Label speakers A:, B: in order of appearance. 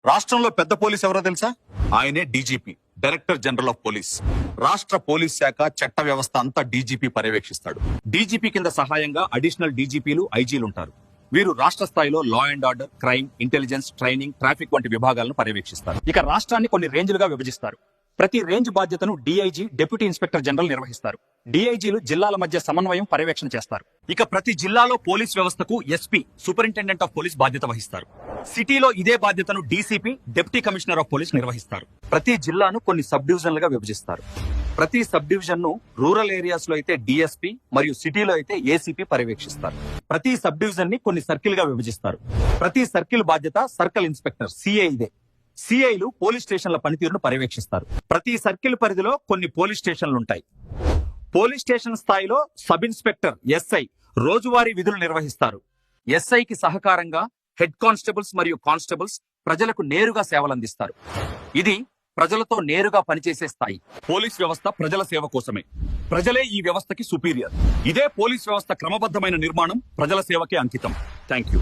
A: రాష్ట్రంలో పెద్ద పోలీస్ ఎవరో తెలుసా? ఆయనే DGP, director general of police. రాష్ట్ర పోలీస్ శాఖ చట్ట వ్యవస్థ అంతా డీజీపీ పర్యవేక్షిస్తాడు. డీజీపీ కింద సహాయంగా అడిషనల్ డీజీపీలు, ఐజీలు ఉంటారు. వీరు రాష్ట్ర స్థాయిలో law and order, crime, intelligence, training, traffic వంటి విభాగాలను పర్యవేక్షిస్తారు. ఇక రాష్ట్రాన్ని కొన్ని రేంజ్లుగా విభజిస్తారు. ప్రతి రేంజ్ బాధ్యతను డీఐజీ, డిప్యూటీ ఇన్స్పెక్టర్ జనరల్ నిర్వహిస్తారు. డీఐజీలు జిల్లాల మధ్య సమన్వయం, పర్యవేక్షణ చేస్తారు. ఇక ప్రతి జిల్లాలో పోలీస్ వ్యవస్థకు ఎస్పీ, సూపరింటెండెంట్ ఆఫ్ పోలీస్ బాధ్యత వహిస్తారు. సిటీలో ఇదే బాధ్యతను DCP, deputy commissioner of police నిర్వహిస్తారు. ప్రతి జిల్లాను కొన్ని సబ్ డివిజన్లుగా విభజిస్తారు. ప్రతి సబ్ డివిజన్ ను రూరల్ ఏరియాస్ లో అయితే డిఎస్పీ మరియు సిటీలో అయితే ఏసీపీ పర్యవేక్షిస్తారు. ప్రతి సబ్ డివిజన్ ని కొన్ని సర్కిల్ గా విభజిస్తారు. ప్రతి సర్కిల్ బాధ్యత సర్కిల్ ఇన్స్పెక్టర్, సిఐ ఇదే. సిఐలు పోలీస్ స్టేషన్ల పనితీరును పర్యవేక్షిస్తారు. ప్రతి సర్కిల్ పరిధిలో కొన్ని పోలీస్ స్టేషన్లు ఉంటాయి. పోలీస్ స్టేషన్ స్థాయిలో సబ్ ఇన్స్పెక్టర్, ఎస్ఐ రోజువారీ విధులు నిర్వహిస్తారు. ఎస్ఐకి సహకారంగా హెడ్ కానిస్టేబుల్స్ మరియు కానిస్టేబుల్స్ ప్రజలకు నేరుగా సేవలందిస్తారు. ఇది ప్రజలతో నేరుగా పనిచేసే స్థాయి. పోలీస్ వ్యవస్థ ప్రజల సేవ కోసమే. ప్రజలే ఈ వ్యవస్థకి సుపీరియర్. ఇదే పోలీస్ వ్యవస్థ క్రమబద్ధమైన నిర్మాణం ప్రజల సేవకే అంకితం. Thank you.